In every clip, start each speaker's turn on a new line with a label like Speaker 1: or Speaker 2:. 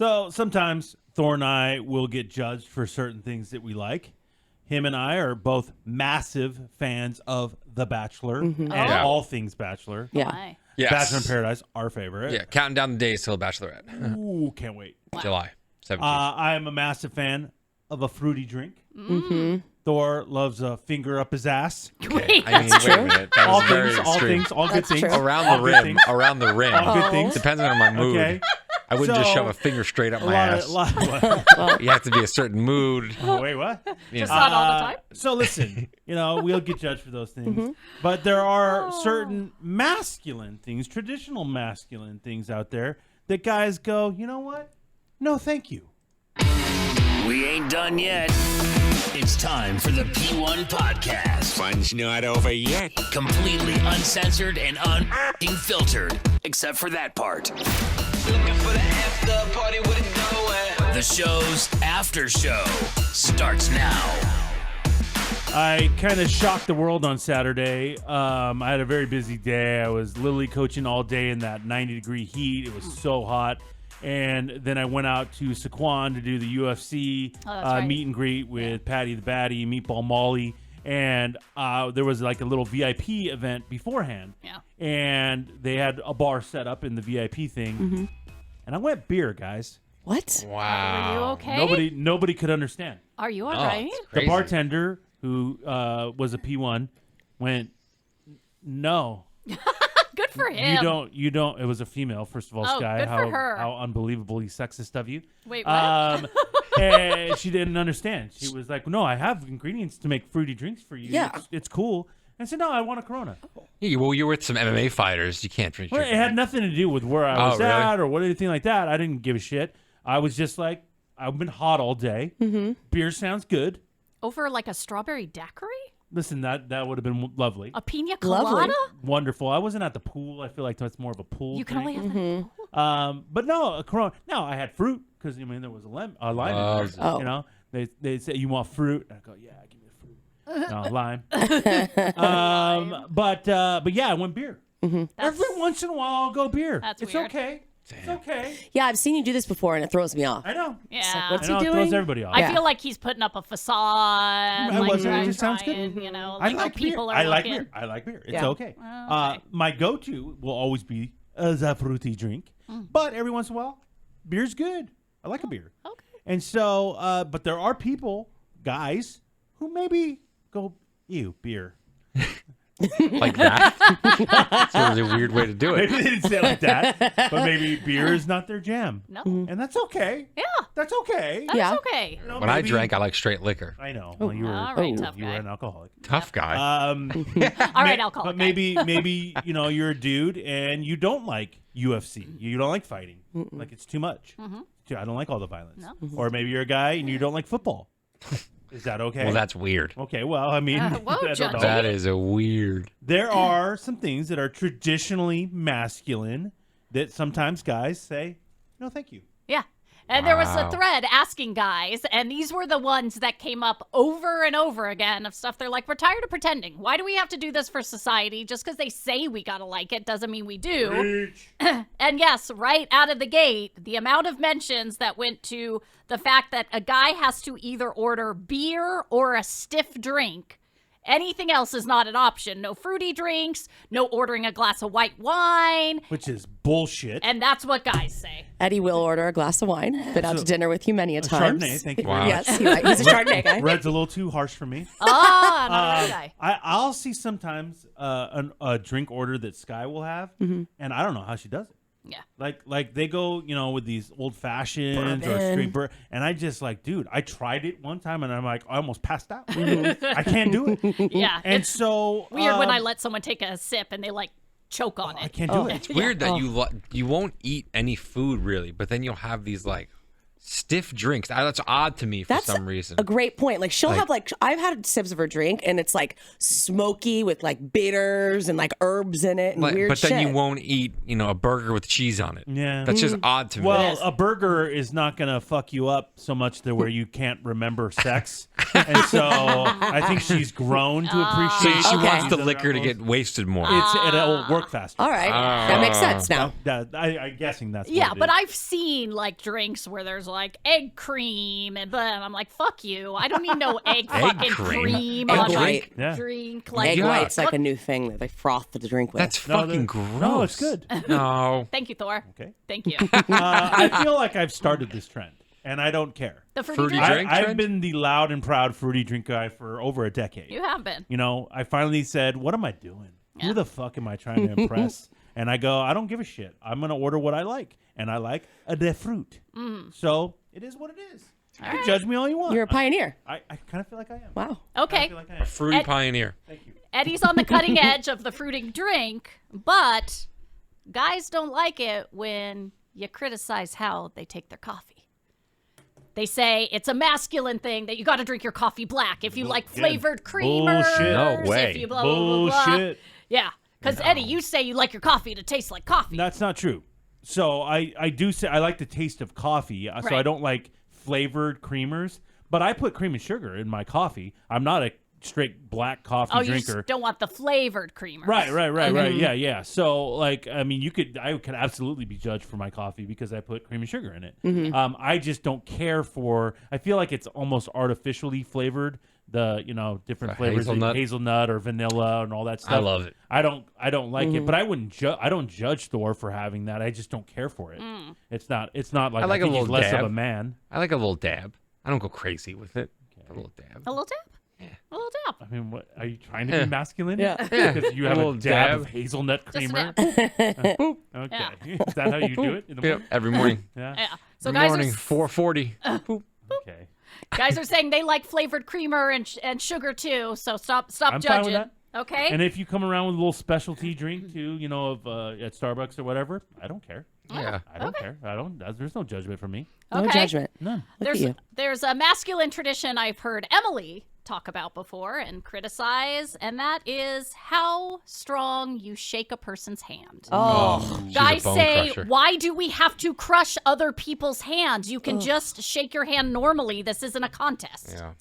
Speaker 1: So sometimes Thor and I will get judged for certain things that we like. Him and I are both massive fans of The Bachelor and all things Bachelor.
Speaker 2: Yeah.
Speaker 3: Yes.
Speaker 1: Bachelor in Paradise, our favorite.
Speaker 3: Yeah, counting down the days till Bachelorette.
Speaker 1: Ooh, can't wait.
Speaker 2: Wow.
Speaker 3: July 17th.
Speaker 1: I am a massive fan of a fruity drink. Thor loves a finger up his ass.
Speaker 2: Wait,
Speaker 3: I mean, wait a minute. That
Speaker 1: All
Speaker 3: was very
Speaker 1: things, all
Speaker 3: extreme.
Speaker 1: things, all good
Speaker 2: That's
Speaker 1: things.
Speaker 2: true.
Speaker 3: Around
Speaker 1: All
Speaker 3: the
Speaker 1: good
Speaker 3: rim.
Speaker 1: things.
Speaker 3: Around the rim.
Speaker 1: All good things.
Speaker 3: Depending on my mood.
Speaker 1: Okay.
Speaker 3: I wouldn't just
Speaker 1: So,
Speaker 3: shove a finger straight up
Speaker 1: A
Speaker 3: my
Speaker 1: lot
Speaker 3: ass.
Speaker 1: of, what?
Speaker 3: You have to be a certain mood.
Speaker 1: Wait, what?
Speaker 3: You
Speaker 2: Just
Speaker 3: know.
Speaker 2: not all the time.
Speaker 1: So listen, we'll get judged for those things, but there are certain masculine things, traditional masculine things out there that guys go, you know what? No, thank you.
Speaker 4: We ain't done yet. It's time for the P1 Podcast.
Speaker 5: Fun's not over yet.
Speaker 4: Completely uncensored and unfiltered, except for that part.
Speaker 6: Looking for the after party with it going.
Speaker 4: The show's after show starts now.
Speaker 1: I kind of shocked the world on Saturday. I had a very busy day. I was literally coaching all day in that 90-degree heat. It was so hot. And then I went out to Saquon to do the UFC
Speaker 2: right.
Speaker 1: meet and greet with Patty the Batty, Meatball Molly. And there was like a little VIP event beforehand.
Speaker 2: Yeah.
Speaker 1: And they had a bar set up in the VIP thing. And I went beer, guys.
Speaker 2: What?
Speaker 3: Wow.
Speaker 2: Are you okay?
Speaker 1: Nobody could understand.
Speaker 2: Are you all right?
Speaker 3: it's
Speaker 1: The
Speaker 3: crazy.
Speaker 1: bartender, who was a P1, went, no.
Speaker 2: Good for him.
Speaker 1: You don't. It was a female, first of all,
Speaker 2: Oh,
Speaker 1: Sky.
Speaker 2: good for her.
Speaker 1: How unbelievably sexist of you.
Speaker 2: Wait, what?
Speaker 1: And she didn't understand. She was like, no, I have ingredients to make fruity drinks for you.
Speaker 2: Yeah.
Speaker 1: It's cool. I said, no, I want a Corona.
Speaker 3: Yeah, well, you're with some MMA fighters. You can't drink.
Speaker 1: Well, it had nothing to do with where I was
Speaker 3: really?
Speaker 1: at or what anything like that. I didn't give a shit. I was just like, I've been hot all day. Beer sounds good.
Speaker 2: Over like a strawberry daiquiri?
Speaker 1: Listen, that would have been lovely.
Speaker 2: A pina colada?
Speaker 7: Lovely.
Speaker 1: Wonderful. I wasn't at the pool. I feel like that's more of a pool
Speaker 2: You can
Speaker 1: drink.
Speaker 2: only have that.
Speaker 1: But no, a Corona. No, I had fruit because there was a lime in there.
Speaker 7: Oh.
Speaker 1: You know, they say you want fruit. I go, yeah, give me the fruit. No, lime. But yeah, I went beer. Every once in a while, I'll go beer.
Speaker 2: That's
Speaker 1: it's
Speaker 2: weird.
Speaker 1: okay. It's okay.
Speaker 7: Yeah, I've seen you do this before, and it throws me off.
Speaker 1: I know.
Speaker 2: Yeah.
Speaker 7: what's
Speaker 1: I know
Speaker 7: he
Speaker 1: it
Speaker 7: doing?
Speaker 1: throws everybody off.
Speaker 2: I
Speaker 7: Yeah.
Speaker 2: feel like he's putting up a facade.
Speaker 1: I
Speaker 2: like
Speaker 1: wasn't. It
Speaker 2: trying,
Speaker 1: just sounds good.
Speaker 2: You know,
Speaker 1: I
Speaker 2: like
Speaker 1: like beer.
Speaker 2: people are
Speaker 1: I like
Speaker 2: looking.
Speaker 1: beer. I like beer. It's
Speaker 7: Yeah.
Speaker 1: okay.
Speaker 2: Okay.
Speaker 1: My go-to will always be a fruity drink, but every once in a while, beer's good. I like a beer.
Speaker 2: Okay.
Speaker 1: And so, but there are people, guys, who maybe go, ew, beer.
Speaker 3: Like that. That's a weird way to do it.
Speaker 1: Maybe they didn't say it like that, but maybe beer is not their jam.
Speaker 2: No.
Speaker 1: And that's okay.
Speaker 2: Yeah.
Speaker 1: That's okay.
Speaker 2: That's
Speaker 7: Yeah.
Speaker 2: okay.
Speaker 1: You know,
Speaker 3: When I
Speaker 1: maybe-
Speaker 3: drank, I like straight liquor.
Speaker 1: I know. Well, you were,
Speaker 2: All right, tough
Speaker 1: you were
Speaker 2: guy.
Speaker 1: an alcoholic.
Speaker 3: Tough guy.
Speaker 2: All right, alcoholic
Speaker 1: But
Speaker 2: guy.
Speaker 1: maybe you're a dude and you don't like UFC. You don't like fighting. Like it's too much. I don't like all the violence.
Speaker 2: No.
Speaker 1: Or maybe you're a guy and you don't like football. Is that okay?
Speaker 3: Well, that's weird.
Speaker 1: okay. Well, I mean,
Speaker 2: whoa,
Speaker 1: I don't
Speaker 2: Judge.
Speaker 1: know.
Speaker 3: That is a weird.
Speaker 1: There are some things that are traditionally masculine that sometimes guys say, no, thank you.
Speaker 2: Yeah. And there was a
Speaker 3: Wow.
Speaker 2: thread asking guys, and these were the ones that came up over and over again of stuff. They're like, we're tired of pretending. Why do we have to do this for society? Just because they say we gotta like it doesn't mean we do. And yes, right out of the gate, the amount of mentions that went to the fact that a guy has to either order beer or a stiff drink. Anything else is not an option. No fruity drinks, no ordering a glass of white wine.
Speaker 1: Which is bullshit.
Speaker 2: And that's what guys say.
Speaker 7: Eddie will order a glass of wine. Been out to dinner with you many a time.
Speaker 1: Chardonnay, thank you.
Speaker 3: Wow.
Speaker 1: very much.
Speaker 7: Yes, he's a Chardonnay guy.
Speaker 1: Red's a little too harsh for me.
Speaker 2: Ah, not a guy.
Speaker 1: I'll see sometimes a drink order that Sky will have, and I don't know how she does it.
Speaker 2: Yeah.
Speaker 1: Like they go, with these old fashions or
Speaker 7: Bourbon.
Speaker 1: straight bourbon, and I just like, dude, I tried it one time and I'm like, I almost passed out. I can't do it.
Speaker 2: Yeah.
Speaker 1: And
Speaker 2: It's
Speaker 1: so
Speaker 2: weird when I let someone take a sip and they like choke on
Speaker 1: I
Speaker 2: it.
Speaker 1: can't do it.
Speaker 3: It's weird that you won't eat any food really, but then you'll have these like stiff drinks. That's odd to me for
Speaker 7: That's
Speaker 3: some reason.
Speaker 7: a great point. Like she'll have like I've had sips of her drink and it's like smoky with like bitters and like herbs in it and weird
Speaker 3: but
Speaker 7: shit.
Speaker 3: then you won't eat, a burger with cheese on it.
Speaker 1: Yeah.
Speaker 3: That's just odd to me.
Speaker 1: Well, a burger is not going to fuck you up so much to where you can't remember sex. And so I think she's grown to
Speaker 3: so
Speaker 1: appreciate
Speaker 3: she
Speaker 7: Okay.
Speaker 3: wants the liquor to get wasted more.
Speaker 1: It'll work faster.
Speaker 7: All right, that makes sense now.
Speaker 1: I'm guessing that's what
Speaker 2: Yeah,
Speaker 1: it
Speaker 2: but
Speaker 1: is.
Speaker 2: I've seen like drinks where there's like egg cream and I'm like, fuck you. I don't need no egg fucking cream
Speaker 7: Egg
Speaker 2: on my
Speaker 7: white.
Speaker 1: Yeah.
Speaker 2: drink. Like,
Speaker 7: Egg
Speaker 3: Yeah.
Speaker 7: white's like a new thing that they froth the drink with.
Speaker 3: That's fucking gross.
Speaker 1: No, it's good.
Speaker 3: No.
Speaker 2: thank you, Thor.
Speaker 1: Okay.
Speaker 2: Thank you.
Speaker 1: I feel like I've started this trend, and I don't care.
Speaker 2: The fruity
Speaker 3: Fruity
Speaker 2: drink?
Speaker 3: drink?
Speaker 1: I've
Speaker 3: trend?
Speaker 1: been the loud and proud fruity drink guy for over a decade.
Speaker 2: You have been.
Speaker 1: I finally said, what am I doing? Who the fuck am I trying to impress? And I go, I don't give a shit. I'm going to order what I like. And I like de fruit. So it is what it is. You can judge me all you want.
Speaker 7: You're a pioneer.
Speaker 1: I kind of feel like I am.
Speaker 7: Wow.
Speaker 1: I
Speaker 2: Okay.
Speaker 1: feel like I am.
Speaker 3: Fruity
Speaker 2: Ed-
Speaker 3: pioneer.
Speaker 1: Thank you.
Speaker 2: Eddie's on the cutting edge of the fruiting drink, but guys don't like it when you criticize how they take their coffee. They say it's a masculine thing that you got to drink your coffee black if you like flavored creamers.
Speaker 1: Bullshit.
Speaker 3: No way.
Speaker 2: If you blah, blah, blah, blah.
Speaker 1: Bullshit.
Speaker 2: Yeah, because Eddie, you say you like your coffee to taste like coffee.
Speaker 1: That's not true. So I do say I like the taste of coffee. So I
Speaker 2: Right.
Speaker 1: don't like flavored creamers. But I put cream and sugar in my coffee. I'm not a straight black coffee
Speaker 2: Oh, you
Speaker 1: drinker.
Speaker 2: just don't want the flavored creamers.
Speaker 1: Right. Yeah. So, like, I mean, I could absolutely be judged for my coffee because I put cream and sugar in it. I just don't care for. I feel like it's almost artificially flavored. The different flavors, hazelnut or vanilla and all that stuff.
Speaker 3: I love it.
Speaker 1: I don't like it, but I wouldn't. I don't judge Thor for having that. I just don't care for it. It's not like
Speaker 3: I like a
Speaker 1: think he's
Speaker 3: little
Speaker 1: less
Speaker 3: dab.
Speaker 1: of a man.
Speaker 3: I like a little dab. I don't go crazy with it. A little dab.
Speaker 2: A little dab? Yeah. A little dab.
Speaker 1: I mean, what are you trying to be masculine?
Speaker 7: Yeah.
Speaker 1: Because you have
Speaker 3: A
Speaker 1: a
Speaker 3: little
Speaker 1: dab
Speaker 3: dab.
Speaker 1: of hazelnut
Speaker 2: Just a
Speaker 1: creamer.
Speaker 2: dab.
Speaker 1: Okay,
Speaker 2: Yeah.
Speaker 1: is that how you do it in the
Speaker 3: Yep,
Speaker 1: morning?
Speaker 3: every morning.
Speaker 1: Yeah.
Speaker 2: Yeah. So
Speaker 3: Every
Speaker 2: guys
Speaker 3: morning,
Speaker 2: are
Speaker 3: 4:40. Boop.
Speaker 1: Okay.
Speaker 2: guys are saying they like flavored creamer and sugar too. So stop
Speaker 1: I'm fine
Speaker 2: judging.
Speaker 1: with that.
Speaker 2: Okay.
Speaker 1: And if you come around with a little specialty drink too, of at Starbucks or whatever, I don't care.
Speaker 3: Yeah.
Speaker 1: I don't care. There's no judgment from me.
Speaker 7: No
Speaker 2: Okay.
Speaker 7: judgment.
Speaker 1: None.
Speaker 7: Look at you.
Speaker 2: There's a masculine tradition I've heard Emily talk about before and criticize, and that is how strong you shake a person's hand.
Speaker 7: Oh,
Speaker 3: She's
Speaker 2: Guys
Speaker 3: a bone
Speaker 2: say,
Speaker 3: crusher.
Speaker 2: why do we have to crush other people's hands? You can just shake your hand normally. This isn't a contest.
Speaker 3: Yeah.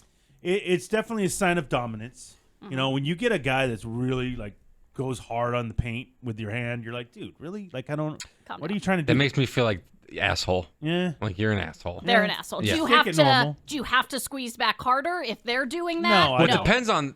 Speaker 1: It's definitely a sign of dominance. When you get a guy that's really like goes hard on the paint with your hand, you're like, dude, really? Like, I don't.
Speaker 2: Calm
Speaker 1: What
Speaker 2: down.
Speaker 1: are you trying to do?
Speaker 3: That makes me feel like asshole.
Speaker 1: Yeah.
Speaker 3: Like you're an asshole.
Speaker 2: They're an asshole.
Speaker 3: Yeah.
Speaker 2: Do you
Speaker 1: Take
Speaker 2: have
Speaker 1: it
Speaker 2: to?
Speaker 1: normal.
Speaker 2: Do you have to squeeze back harder if they're doing that?
Speaker 1: No, I
Speaker 3: Well, it
Speaker 1: don't.
Speaker 3: depends on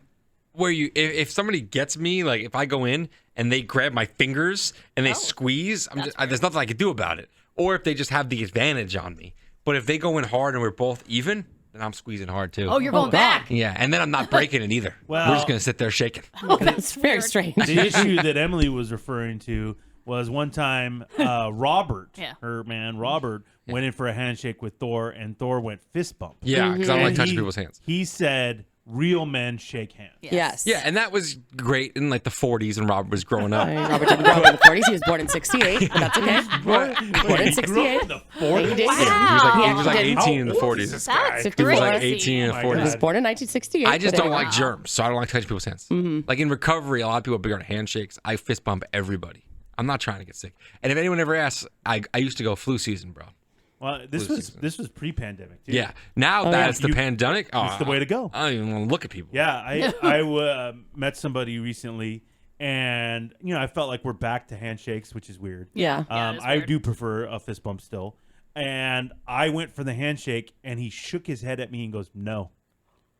Speaker 3: where you. If somebody gets me, like if I go in and they grab my fingers and they squeeze, there's nothing I can do about it. Or if they just have the advantage on me. But if they go in hard and we're both even, then I'm squeezing hard too.
Speaker 2: Oh, you're going back.
Speaker 3: Yeah, and then I'm not breaking it either.
Speaker 1: Well-
Speaker 3: We're just gonna sit there shaking.
Speaker 7: that's very strange.
Speaker 1: The issue that Emily was referring to was one time Robert,
Speaker 2: Yeah.
Speaker 1: Robert, went in for a handshake with Thor, and Thor went fist bump.
Speaker 3: Yeah, because I don't like
Speaker 1: And
Speaker 3: touching people's hands.
Speaker 1: He said, real men shake hands.
Speaker 7: Yes.
Speaker 3: Yeah, and that was great in like the 40s when Robert was growing up.
Speaker 7: I mean, Robert didn't grow up in the 40s. He was born in 68, but that's okay. Born in
Speaker 1: He grew up
Speaker 7: 68.
Speaker 1: in the 40s?
Speaker 7: He did.
Speaker 2: Wow.
Speaker 3: He was like
Speaker 7: He
Speaker 3: 18 in the
Speaker 1: How old
Speaker 3: 40s.
Speaker 1: is this
Speaker 2: That's
Speaker 1: guy?
Speaker 3: He was
Speaker 2: crazy.
Speaker 3: like 18 in the
Speaker 1: Oh my
Speaker 3: 40s.
Speaker 7: He was
Speaker 1: God.
Speaker 7: born in 1968.
Speaker 3: I just
Speaker 7: but
Speaker 3: don't
Speaker 7: anyway.
Speaker 3: like germs, so I don't like touching people's hands. Like in recovery, a lot of people are big on handshakes. I fist bump everybody. I'm not trying to get sick. And if anyone ever asks, I used to go flu season, bro.
Speaker 1: Well, this was pre-pandemic, too.
Speaker 3: Yeah. Now that it's the pandemic,
Speaker 1: it's the way to go.
Speaker 3: I don't even want to look at people.
Speaker 1: Yeah, I met somebody recently, and I felt like we're back to handshakes, which is weird.
Speaker 7: Yeah.
Speaker 2: Yeah, it is
Speaker 1: I
Speaker 2: weird.
Speaker 1: do prefer a fist bump still. And I went for the handshake, and he shook his head at me and goes, "No."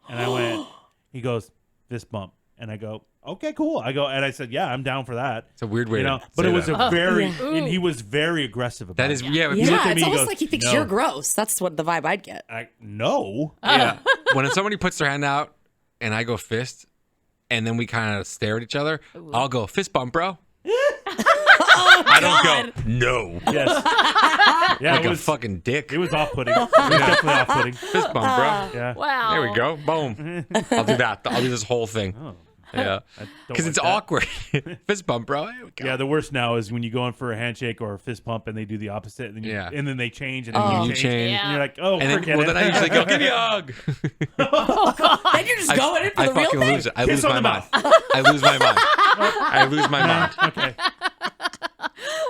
Speaker 1: And I went, he goes, "Fist bump." And I go, "Okay, cool." I said, "Yeah, I'm down for that."
Speaker 3: It's a weird way to
Speaker 1: but
Speaker 3: say
Speaker 1: it was
Speaker 3: that.
Speaker 1: a very, and he was very aggressive about
Speaker 3: That is,
Speaker 1: it.
Speaker 3: yeah. but
Speaker 1: looked
Speaker 7: Yeah,
Speaker 1: at
Speaker 7: it's
Speaker 1: me, he
Speaker 7: almost
Speaker 1: goes,
Speaker 7: like he thinks
Speaker 1: "No."
Speaker 7: you're gross. That's what the vibe I'd get.
Speaker 1: No.
Speaker 3: Yeah. When somebody puts their hand out and I go fist, and then we kind of stare at each other, I'll go fist bump, bro. I don't go no.
Speaker 1: Yes. Yeah,
Speaker 3: Like
Speaker 1: it
Speaker 3: a
Speaker 1: was
Speaker 3: fucking dick.
Speaker 1: It was off-putting. It was definitely off-putting.
Speaker 3: Fist bump, bro.
Speaker 1: Yeah.
Speaker 2: Wow.
Speaker 3: There we go. Boom. I'll do that. I'll do this whole thing. Yeah, because it's awkward. Fist bump, bro. Hey,
Speaker 1: Yeah, the worst now is when you go in for a handshake or a fist pump and they do the opposite, and then and then they change, and then you change,
Speaker 3: Yeah.
Speaker 1: and you're like, oh,
Speaker 3: and then,
Speaker 1: forget
Speaker 3: well,
Speaker 1: it.
Speaker 3: then I usually go, give me a hug.
Speaker 7: Then you're just going in for
Speaker 3: I
Speaker 7: the real
Speaker 3: fucking
Speaker 7: thing.
Speaker 3: lose it. I lose my mind. I lose my mind. I lose my mind.
Speaker 1: Okay.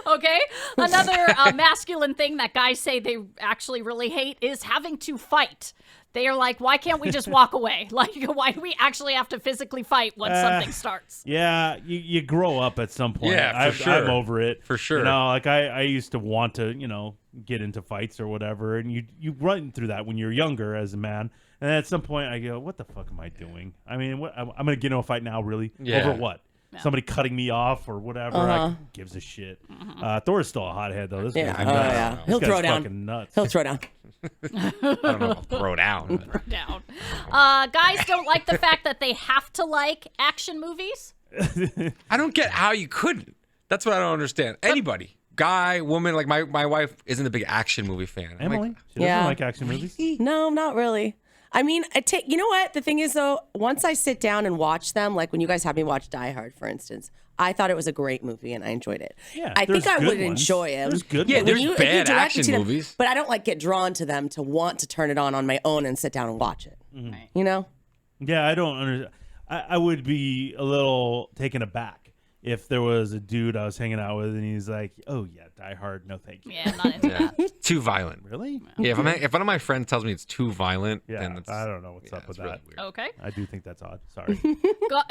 Speaker 2: Okay. Another masculine thing that guys say they actually really hate is having to fight. They are like, why can't we just walk away? Like, why do we actually have to physically fight when something starts?
Speaker 1: Yeah, you grow up at some point.
Speaker 3: Yeah, for sure.
Speaker 1: I'm over it.
Speaker 3: For sure.
Speaker 1: You know, like I used to want to, get into fights or whatever, and you run through that when you're younger as a man. And at some point, I go, what the fuck am I doing? I mean, I'm going to get into a fight now, really?
Speaker 3: Yeah.
Speaker 1: Over what?
Speaker 2: Yeah.
Speaker 1: Somebody cutting me off or whatever. Who gives a shit? Thor's still a hothead, though. This guy's nuts.
Speaker 7: Yeah.
Speaker 1: This
Speaker 7: He'll
Speaker 1: guy's
Speaker 7: throw down.
Speaker 1: fucking nuts.
Speaker 7: He'll throw down.
Speaker 3: I don't know if I'll throw down. but-
Speaker 2: Down. Guys don't like the fact that they have to like action movies.
Speaker 3: I don't get how you couldn't. That's what I don't understand. Anybody, guy, woman, like my wife isn't a big action movie fan. I'm
Speaker 1: Emily,
Speaker 3: like,
Speaker 1: she doesn't
Speaker 7: Yeah.
Speaker 1: like action movies.
Speaker 7: No, not really. I mean, you know what? The thing is, though, once I sit down and watch them, like when you guys had me watch Die Hard, for instance, I thought it was a great movie and I enjoyed it.
Speaker 1: Yeah,
Speaker 7: I think
Speaker 1: there's
Speaker 7: I
Speaker 1: good
Speaker 7: would
Speaker 1: ones.
Speaker 7: enjoy it.
Speaker 1: There's good
Speaker 3: Yeah,
Speaker 1: ones.
Speaker 3: there's
Speaker 7: if
Speaker 3: bad
Speaker 7: direct it
Speaker 3: action
Speaker 7: to them,
Speaker 3: movies.
Speaker 7: but I don't like get drawn to them to want to turn it on my own and sit down and watch it.
Speaker 2: Right.
Speaker 7: You know?
Speaker 1: Yeah, I don't understand. I would be a little taken aback if there was a dude I was hanging out with and he's like, "Oh yeah, Die Hard, no thank you."
Speaker 2: Yeah, not into
Speaker 3: yeah,
Speaker 2: that.
Speaker 3: too violent.
Speaker 1: Really?
Speaker 3: Yeah, if one of my friends tells me it's too violent,
Speaker 1: Yeah,
Speaker 3: then it's,
Speaker 1: I don't know what's up with
Speaker 3: it's really
Speaker 1: that.
Speaker 3: weird.
Speaker 2: Okay.
Speaker 1: I do think that's odd. Sorry.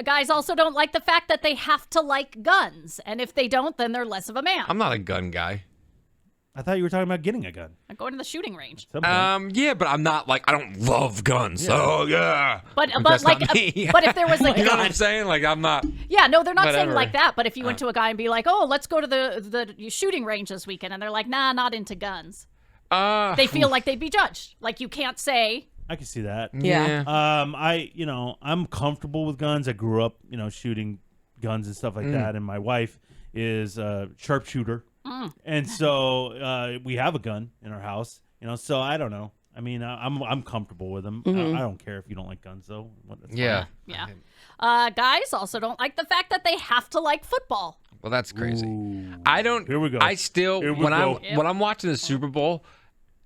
Speaker 2: Guys also don't like the fact that they have to like guns, and if they don't, then they're less of a man.
Speaker 3: I'm not a gun guy.
Speaker 1: I thought you were talking about getting a gun.
Speaker 2: I'm going to the shooting range.
Speaker 1: At some point.
Speaker 3: Yeah, but I'm not like I don't love guns. Oh yeah,
Speaker 2: But
Speaker 3: that's
Speaker 2: like,
Speaker 3: not me.
Speaker 2: but if there was like,
Speaker 3: you know what I'm saying? Like I'm not.
Speaker 2: yeah, no, they're not saying
Speaker 3: Whatever.
Speaker 2: like that. But if you went to a guy and be like, oh, let's go to the shooting range this weekend, and they're like, nah, not into guns. They feel like they'd be judged. Like you can't say.
Speaker 1: I can see that.
Speaker 7: Yeah.
Speaker 1: I'm comfortable with guns. I grew up, shooting guns and stuff like that. And my wife is a sharpshooter, and so we have a gun in our house. So I don't know. I mean, I'm comfortable with them. I don't care if you don't like guns, though. That's
Speaker 3: Yeah.
Speaker 2: Yeah. Guys also don't like the fact that they have to like football.
Speaker 3: Well, that's crazy.
Speaker 1: Ooh.
Speaker 3: I don't.
Speaker 1: Here we go.
Speaker 3: I still
Speaker 1: Here we
Speaker 3: when
Speaker 1: go.
Speaker 3: when I'm watching the Super Bowl,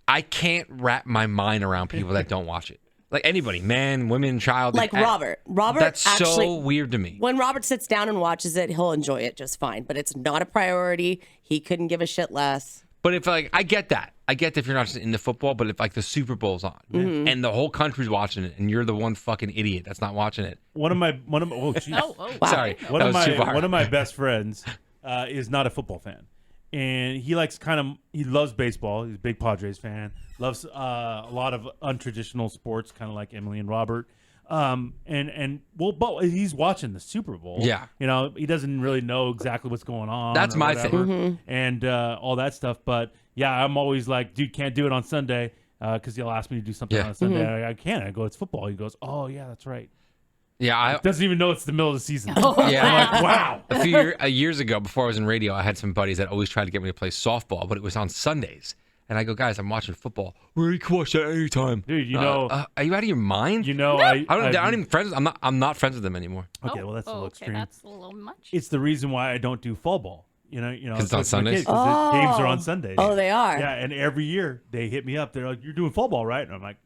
Speaker 3: I can't wrap my mind around people that don't watch it. Like anybody, man, women, child.
Speaker 7: Like Robert. Robert
Speaker 3: That's
Speaker 7: actually,
Speaker 3: so weird to me.
Speaker 7: when Robert sits down and watches it, he'll enjoy it just fine. But it's not a priority. He couldn't give a shit less.
Speaker 3: But if I get that. I get that if you're not just into football, but if like the Super Bowl's on and the whole country's watching it, and you're the one fucking idiot that's not watching it.
Speaker 1: One of my oh jeez.
Speaker 2: Oh,
Speaker 3: Sorry,
Speaker 1: One
Speaker 3: that
Speaker 1: of
Speaker 3: was too far.
Speaker 1: my one of my best friends is not a football fan, and he likes he loves baseball. He's a big Padres fan. Loves a lot of untraditional sports, kind of like Emily and Robert. But he's watching the Super Bowl.
Speaker 3: Yeah.
Speaker 1: he doesn't really know exactly what's going on.
Speaker 3: That's
Speaker 1: or
Speaker 3: my
Speaker 1: whatever,
Speaker 3: thing.
Speaker 1: and all that stuff. But yeah, I'm always like, dude, can't do it on Sunday because he'll ask me to do something
Speaker 3: Yeah.
Speaker 1: on Sunday. I can't. I go, it's football. He goes, oh yeah, that's right.
Speaker 3: Yeah,
Speaker 1: Doesn't even know it's the middle of the season.
Speaker 3: yeah.
Speaker 1: I'm like, wow.
Speaker 3: A few years ago, before I was in radio, I had some buddies that always tried to get me to play softball, but it was on Sundays. And I go, guys, I'm watching football. Well, you can watch that anytime.
Speaker 1: Dude,
Speaker 3: are you out of your mind?
Speaker 1: I
Speaker 3: don't even friends. I'm not friends with them anymore.
Speaker 1: Okay, well that's a little
Speaker 2: okay,
Speaker 1: extreme.
Speaker 2: that's a little much.
Speaker 1: It's the reason why I don't do fall ball.
Speaker 3: Because it's on Sundays?
Speaker 1: Because the games are on Sundays.
Speaker 7: Oh, they are?
Speaker 1: Yeah, and every year they hit me up. They're like, "You're doing fall ball, right?" And I'm like,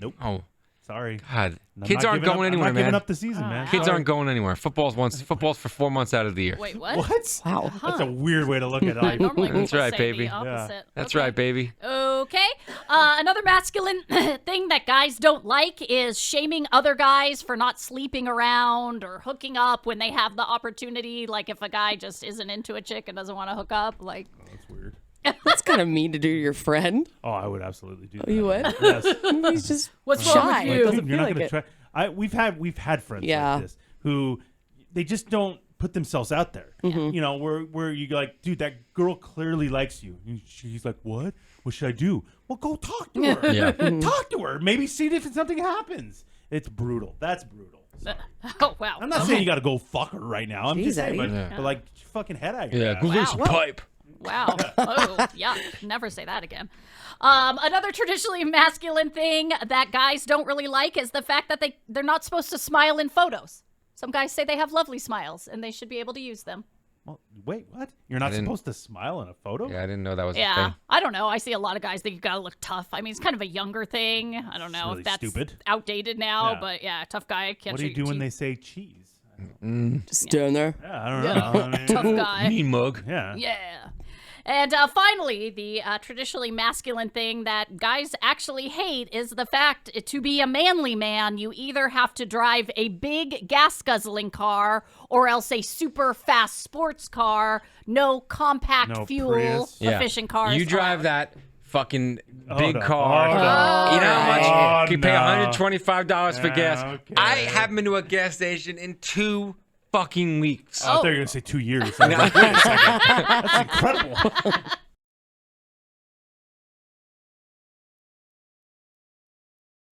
Speaker 1: "Nope,
Speaker 3: Oh
Speaker 1: sorry."
Speaker 3: God,
Speaker 1: And I'm
Speaker 3: kids
Speaker 1: not
Speaker 3: aren't
Speaker 1: giving
Speaker 3: going
Speaker 1: up,
Speaker 3: anywhere,
Speaker 1: I'm not giving
Speaker 3: man.
Speaker 1: up the season, man.
Speaker 3: Kids
Speaker 1: Sorry.
Speaker 3: aren't going anywhere. Football's for 4 months out of the year.
Speaker 2: Wait, what?
Speaker 1: What?
Speaker 7: Wow.
Speaker 1: That's a weird way to look at life.
Speaker 2: Normally
Speaker 3: That's
Speaker 2: people
Speaker 3: right,
Speaker 2: say
Speaker 3: baby.
Speaker 2: The opposite.
Speaker 3: That's
Speaker 2: Okay.
Speaker 3: right, baby.
Speaker 2: Okay. Another masculine thing that guys don't like is shaming other guys for not sleeping around or hooking up when they have the opportunity. Like if a guy just isn't into a chick and doesn't want to hook up, like.
Speaker 1: That's weird.
Speaker 7: That's kind of mean to do to your friend.
Speaker 1: Oh, I would absolutely do that.
Speaker 7: You would?
Speaker 1: Yes.
Speaker 7: He's just
Speaker 2: What's wrong with
Speaker 7: shy.
Speaker 2: you?
Speaker 7: It doesn't
Speaker 1: You're
Speaker 7: feel
Speaker 1: not
Speaker 7: like
Speaker 1: going
Speaker 7: it.
Speaker 1: to try. We've had friends
Speaker 7: Yeah.
Speaker 1: like this who they just don't put themselves out there. Where you like, dude, that girl clearly likes you. And she's like, what? What should I do? Well, go talk to her.
Speaker 3: Yeah.
Speaker 1: Talk to her. Maybe see if something happens. It's brutal. That's brutal. Sorry.
Speaker 2: Oh, wow.
Speaker 1: I'm not saying you got to go fuck her right now. I'm just
Speaker 7: Jeez,
Speaker 1: saying,
Speaker 7: Eddie.
Speaker 1: but like, fucking head out your
Speaker 3: Yeah,
Speaker 1: ass.
Speaker 3: go get some pipe.
Speaker 2: Wow. Oh, yuck. Never say that again. Another traditionally masculine thing that guys don't really like is the fact that they're not supposed to smile in photos. Some guys say they have lovely smiles, and they should be able to use them.
Speaker 1: Well, wait, what? You're not supposed to smile in a photo?
Speaker 3: Yeah, I didn't know that was a
Speaker 2: Yeah,
Speaker 3: thing.
Speaker 2: I don't know. I see a lot of guys think you gotta look tough. I mean, it's kind of a younger thing. I don't know
Speaker 1: really
Speaker 2: if that's
Speaker 1: stupid.
Speaker 2: outdated now,
Speaker 1: Yeah.
Speaker 2: but yeah, tough guy can't.
Speaker 1: What do you
Speaker 2: show
Speaker 1: do
Speaker 2: your
Speaker 1: when they
Speaker 2: teeth.
Speaker 1: say cheese?
Speaker 7: Just stand there.
Speaker 1: Yeah, I don't know. I mean,
Speaker 2: Tough guy.
Speaker 3: Mean mug.
Speaker 1: yeah.
Speaker 2: Yeah. And finally, the traditionally masculine thing that guys actually hate is the fact to be a manly man, you either have to drive a big gas guzzling car or else a super fast sports car, no compact
Speaker 1: No
Speaker 2: fuel
Speaker 1: Prius.
Speaker 2: efficient cars.
Speaker 3: You drive
Speaker 2: allowed.
Speaker 3: that fucking
Speaker 1: Oh,
Speaker 3: big
Speaker 1: no.
Speaker 3: car.
Speaker 1: Oh,
Speaker 2: no.
Speaker 3: You know how much?
Speaker 1: Oh,
Speaker 3: You can pay
Speaker 1: no.
Speaker 3: $125 for
Speaker 1: Yeah,
Speaker 3: gas.
Speaker 1: okay.
Speaker 3: I haven't been to a gas station in 2 fucking weeks.
Speaker 1: I thought you were going to say 2 years. I was like, wait a second. That's incredible.